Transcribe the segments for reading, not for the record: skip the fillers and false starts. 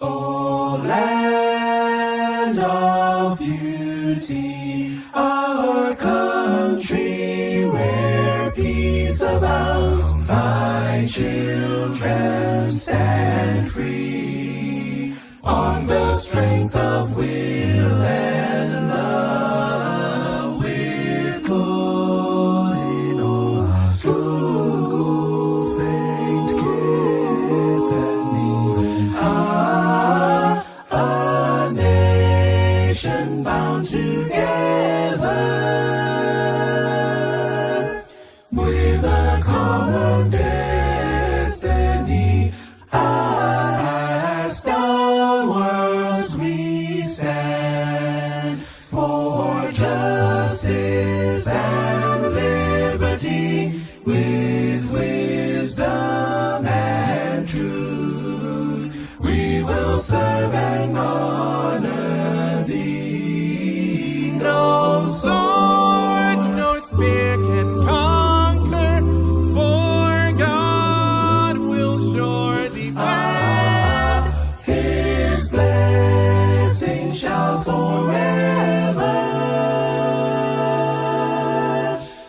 O land of beauty, our country where peace abounds, thy children stand free on the strength of will and love, with good in all schools, Saint Kitts and Nevis, a nation bound together with a common destiny. As stalwarts we stand for justice and liberty, with wisdom and truth. We will serve and honor thee. No sword, no spear can conquer, for God will sure defend. His blessing shall forever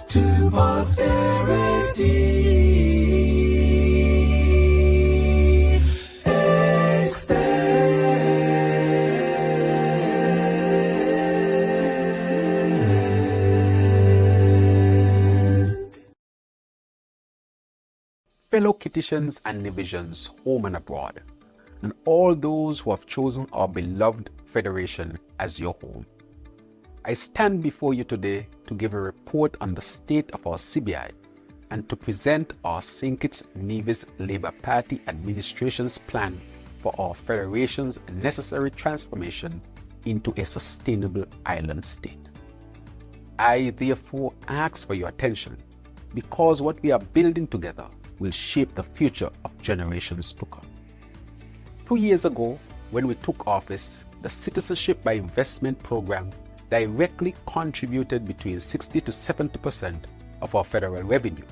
to posterity extend. Fellow Kittitians and Nevisians, home and abroad, and all those who have chosen our beloved Federation as your home. I stand before you today to give a report on the state of our CBI and to present our St. Kitts Nevis Labour Party administration's plan for our Federation's necessary transformation into a sustainable island state. I therefore ask for your attention, because what we are building together will shape the future of generations to come. 2 years ago, when we took office, the Citizenship by Investment program directly contributed between 60 to 70% of our federal revenue.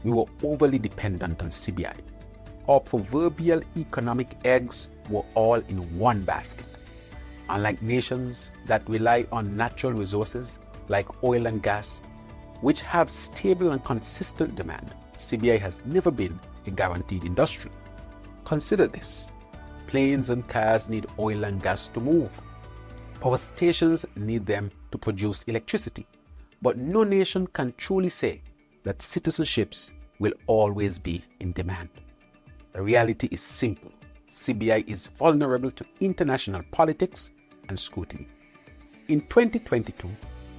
We were overly dependent on CBI. Our proverbial economic eggs were all in one basket. Unlike nations that rely on natural resources like oil and gas, which have stable and consistent demand, CBI has never been a guaranteed industry. Consider this. Planes and cars need oil and gas to move. Power stations need them to produce electricity. But no nation can truly say that citizenships will always be in demand. The reality is simple. CBI is vulnerable to international politics and scrutiny. In 2022,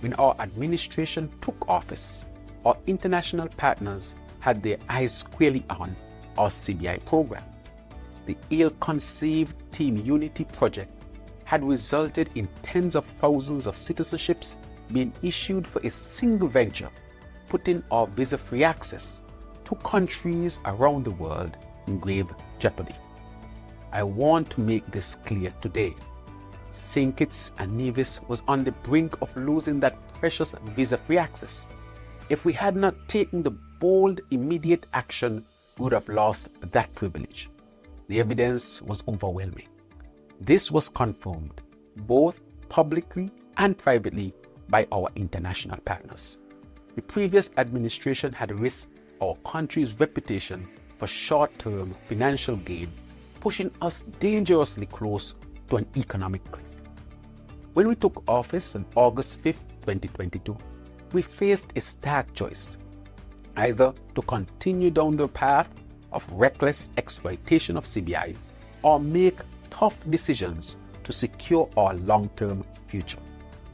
when our administration took office, our international partners had their eyes squarely on our CBI program. The ill-conceived Team Unity project had resulted in tens of thousands of citizenships being issued for a single venture, putting our visa-free access to countries around the world in grave jeopardy. I want to make this clear today. St. Kitts and Nevis was on the brink of losing that precious visa-free access. If we had not taken the bold, immediate action, we would have lost that privilege. The evidence was overwhelming. This was confirmed both publicly and privately by our international partners. The previous administration had risked our country's reputation for short-term financial gain, pushing us dangerously close to an economic cliff. When we took office on August 5, 2022, we faced a stark choice: either to continue down the path of reckless exploitation of CBI or make tough decisions to secure our long-term future.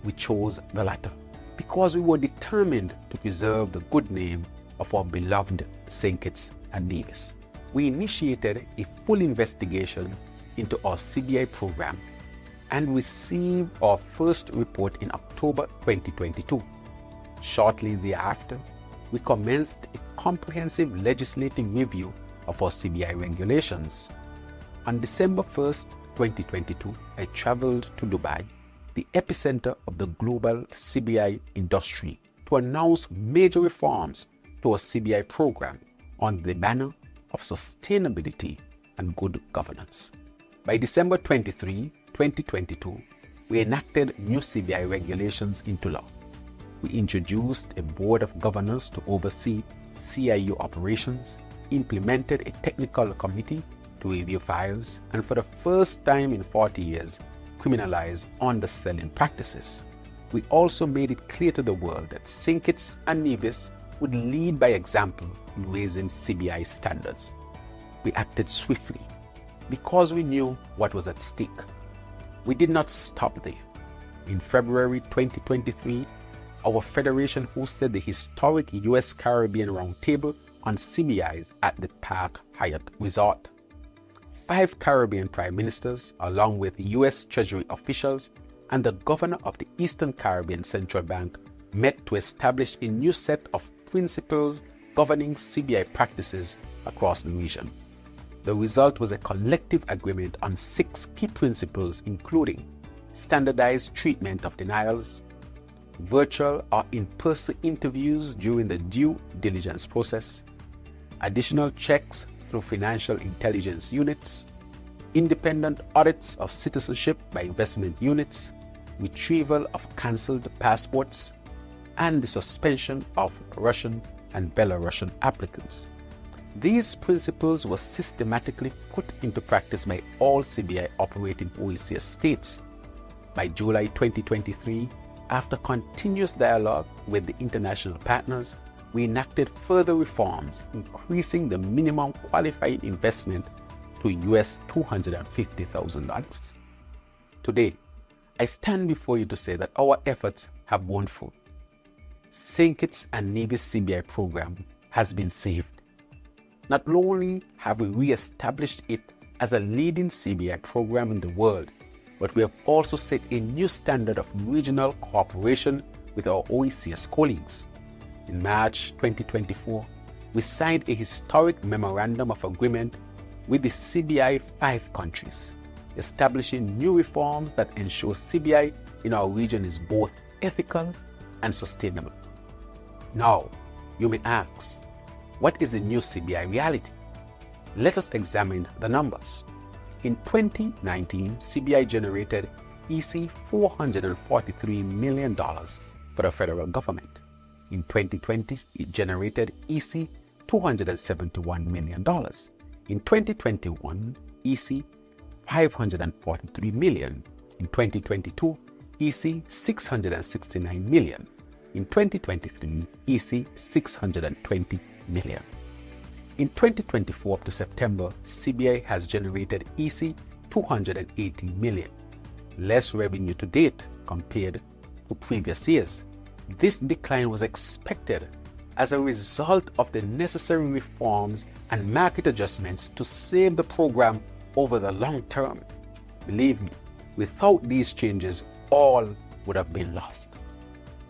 We chose the latter because we were determined to preserve the good name of our beloved St. Kitts and Nevis. We initiated a full investigation into our CBI program and received our first report in October 2022. Shortly thereafter, we commenced a comprehensive legislative review of our CBI regulations. On December 1st, 2022, I traveled to Dubai, the epicenter of the global CBI industry, to announce major reforms to our CBI program on the banner of sustainability and good governance. By December 23, 2022, we enacted new CBI regulations into law. We introduced a board of governors to oversee CIU operations, implemented a technical committee to review files, and for the first time in 40 years, criminalized underselling practices. We also made it clear to the world that St. Kitts and Nevis would lead by example in raising CBI standards. We acted swiftly because we knew what was at stake. We did not stop there. In February 2023, our federation hosted the historic U.S. Caribbean Roundtable on CBIs at the Park Hyatt Resort. 5 Caribbean prime ministers, along with U.S. Treasury officials and the governor of the Eastern Caribbean Central Bank, met to establish a new set of principles governing CBI practices across the region. The result was a collective agreement on 6 key principles, including standardized treatment of denials, virtual or in-person interviews during the due diligence process, additional checks through financial intelligence units, independent audits of citizenship by investment units, retrieval of cancelled passports, and the suspension of Russian and Belarusian applicants. These principles were systematically put into practice by all CBI operating OECS states. By July 2023, after continuous dialogue with the international partners, we enacted further reforms, increasing the minimum qualified investment to US $250,000. Today, I stand before you to say that our efforts have borne fruit. St. Kitts and Nevis CBI program has been saved. Not only have we re-established it as a leading CBI program in the world, but we have also set a new standard of regional cooperation with our OECS colleagues. In March 2024, we signed a historic memorandum of agreement with the CBI 5 countries, establishing new reforms that ensure CBI in our region is both ethical and sustainable. Now, you may ask, what is the new CBI reality? Let us examine the numbers. In 2019, CBI generated EC $443 million for the federal government. In 2020, it generated EC $271 million. In 2021, EC $543 million. In 2022, EC $669 million. In 2023, EC $620 million. In 2024 up to September, CBI has generated EC $280 million, less revenue to date compared to previous years. This decline was expected as a result of the necessary reforms and market adjustments to save the program over the long term. Believe me, without these changes, all would have been lost.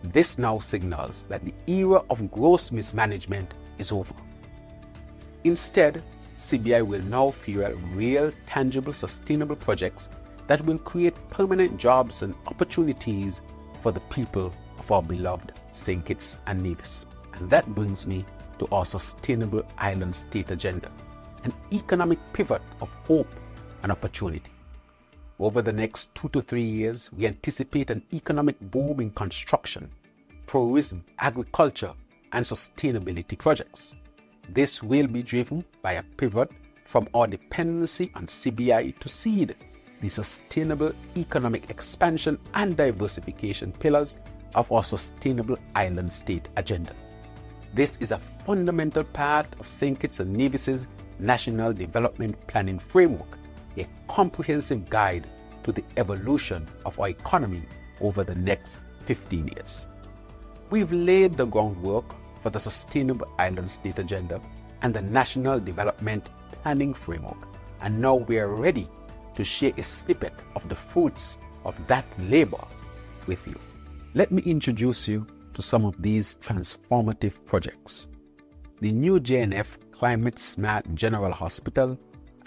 This now signals that the era of gross mismanagement is over. Instead, CBI will now fuel real, tangible, sustainable projects that will create permanent jobs and opportunities for the people of our beloved St. Kitts and Nevis. And that brings me to our Sustainable Island State Agenda, an economic pivot of hope and opportunity. Over the next 2 to 3 years, we anticipate an economic boom in construction, tourism, agriculture, and sustainability projects. This will be driven by a pivot from our dependency on CBI to seed the sustainable economic expansion and diversification pillars of our Sustainable Island State Agenda. This is a fundamental part of St. Kitts and Nevis's National Development Planning Framework, a comprehensive guide to the evolution of our economy over the next 15 years. We've laid the groundwork for the Sustainable Island State Agenda and the National Development Planning Framework, and now we are ready to share a snippet of the fruits of that labor with you. Let me introduce you to some of these transformative projects. The new JNF Climate Smart General Hospital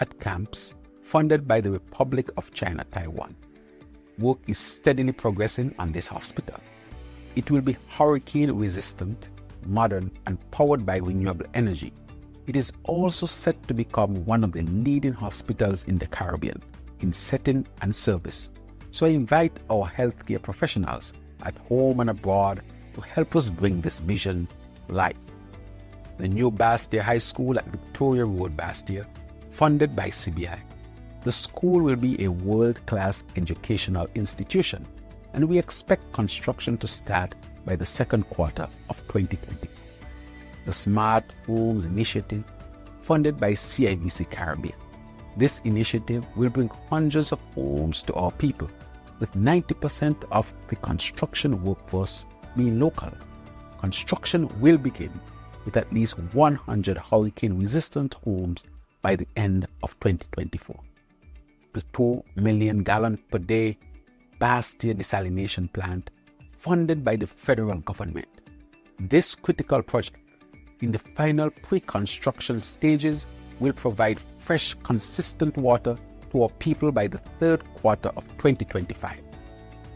at Camps, funded by the Republic of China, Taiwan. Work is steadily progressing on this hospital. It will be hurricane resistant, modern, and powered by renewable energy. It is also set to become one of the leading hospitals in the Caribbean. in setting and service. So I invite our healthcare professionals at home and abroad to help us bring this vision to life. The new Bastia High School at Victoria Road, Bastia, funded by CBI. The school will be a world-class educational institution, and we expect construction to start by the second quarter of 2020. The Smart Homes Initiative, funded by CIBC Caribbean. This initiative will bring hundreds of homes to our people, with 90% of the construction workforce being local. Construction will begin with at least 100 hurricane-resistant homes by the end of 2024. The 2 million gallon per day Bastia desalination plant, funded by the federal government. This critical project, in the final pre-construction stages, will provide fresh, consistent water to our people by the third quarter of 2025.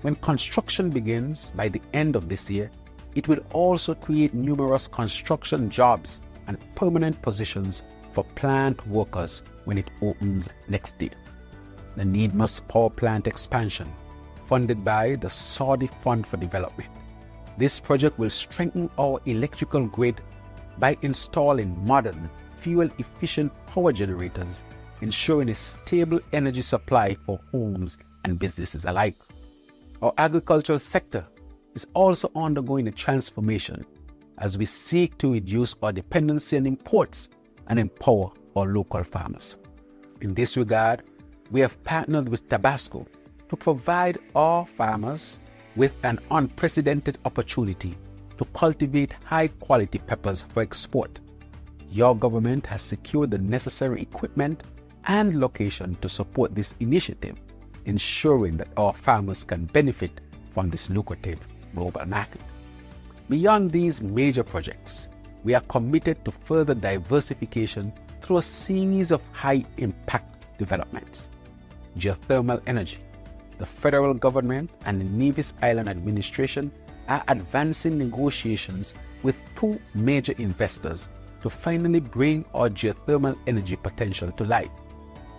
When construction begins by the end of this year, it will also create numerous construction jobs and permanent positions for plant workers when it opens next year. The Nevis power plant expansion, funded by the Saudi Fund for Development. This project will strengthen our electrical grid by installing modern, fuel-efficient power generators, ensuring a stable energy supply for homes and businesses alike. Our agricultural sector is also undergoing a transformation as we seek to reduce our dependency on imports and empower our local farmers. In this regard, we have partnered with Tabasco to provide our farmers with an unprecedented opportunity to cultivate high-quality peppers for export. Your government has secured the necessary equipment and location to support this initiative, ensuring that our farmers can benefit from this lucrative global market. Beyond these major projects, we are committed to further diversification through a series of high-impact developments. Geothermal energy. The federal government and the Nevis Island administration are advancing negotiations with 2 major investors to finally bring our geothermal energy potential to life.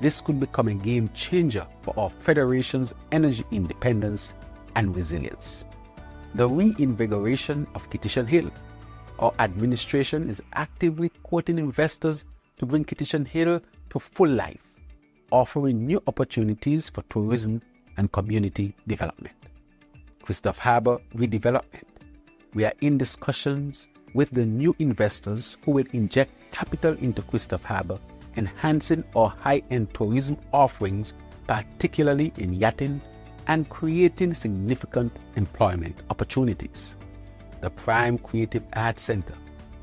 This could become a game changer for our federation's energy independence and resilience. The reinvigoration of Kitishan Hill. Our administration is actively courting investors to bring Kitishan Hill to full life, offering new opportunities for tourism and community development. Christoph Harbour redevelopment. We are in discussions with the new investors who will inject capital into Christoph Harbour, enhancing our high-end tourism offerings, particularly in yachting, and creating significant employment opportunities. The Prime Creative Arts Center.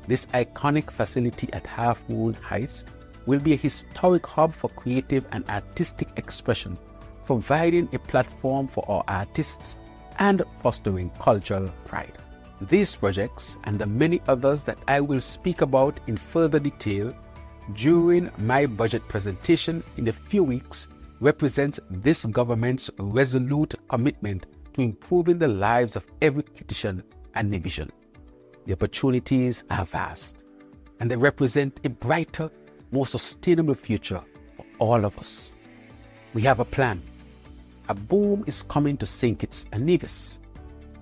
This iconic facility at Half Moon Heights will be a historic hub for creative and artistic expression, providing a platform for our artists and fostering cultural pride. These projects and the many others that I will speak about in further detail during my budget presentation in a few weeks represents this government's resolute commitment to improving the lives of every Kitishan and Nevisian. The opportunities are vast, and they represent a brighter, more sustainable future for all of us. We have a plan. A boom is coming to St. Kitts and Nevis.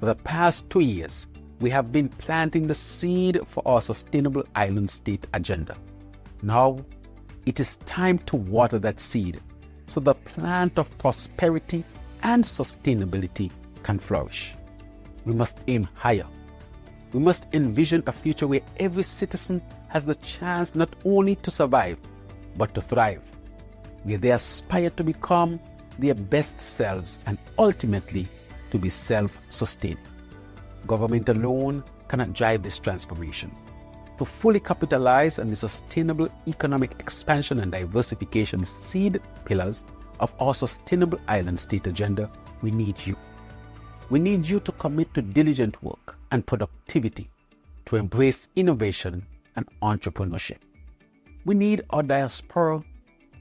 For the past 2 years, we have been planting the seed for our sustainable island state agenda. Now, it is time to water that seed so the plant of prosperity and sustainability can flourish. We must aim higher. We must envision a future where every citizen has the chance not only to survive, but to thrive, where they aspire to become their best selves and ultimately to be self-sustaining. Government alone cannot drive this transformation. To fully capitalize on the sustainable economic expansion and diversification seed pillars of our sustainable island state agenda, we need you. We need you to commit to diligent work and productivity, to embrace innovation and entrepreneurship. We need our diaspora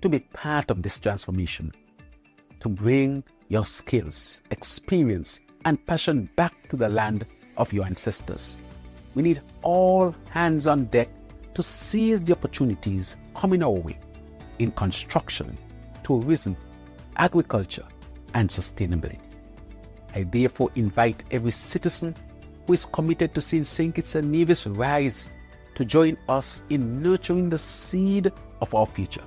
to be part of this transformation, to bring your skills, experience, and passion back to the land of your ancestors. We need all hands on deck to seize the opportunities coming our way in construction, tourism, agriculture, and sustainability. I therefore invite every citizen who is committed to seeing St. Kitts and Nevis rise to join us in nurturing the seed of our future.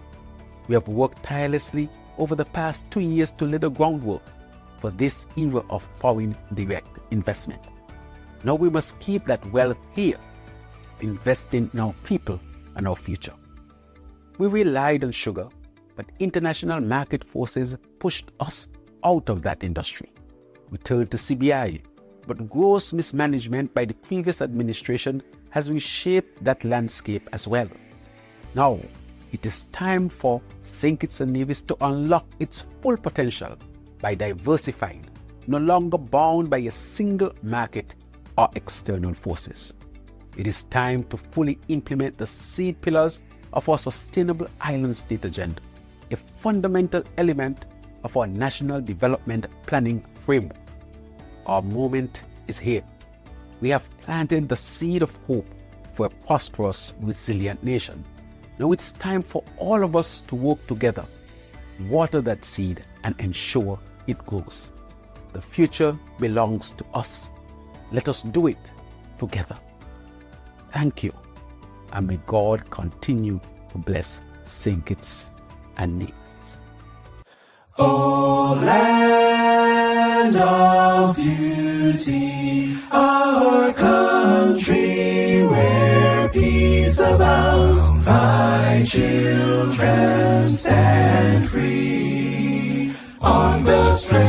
We have worked tirelessly over the past 2 years to lay the groundwork for this era of foreign direct investment. Now we must keep that wealth here, investing in our people and our future. We relied on sugar, but international market forces pushed us out of that industry. We turned to CBI, but gross mismanagement by the previous administration has reshaped that landscape as well. Now, it is time for St. Kitts and Nevis to unlock its full potential by diversifying, no longer bound by a single market or external forces. It is time to fully implement the seed pillars of our Sustainable Island State Agenda, a fundamental element of our National Development Planning Framework. Our moment is here. We have planted the seed of hope for a prosperous, resilient nation. Now it's time for all of us to work together, water that seed, and ensure it grows. The future belongs to us. Let us do it together. Thank you, and may God continue to bless St. Kitts and Nevis. O land of beauty, our country where peace abounds, thy children stand free on the strength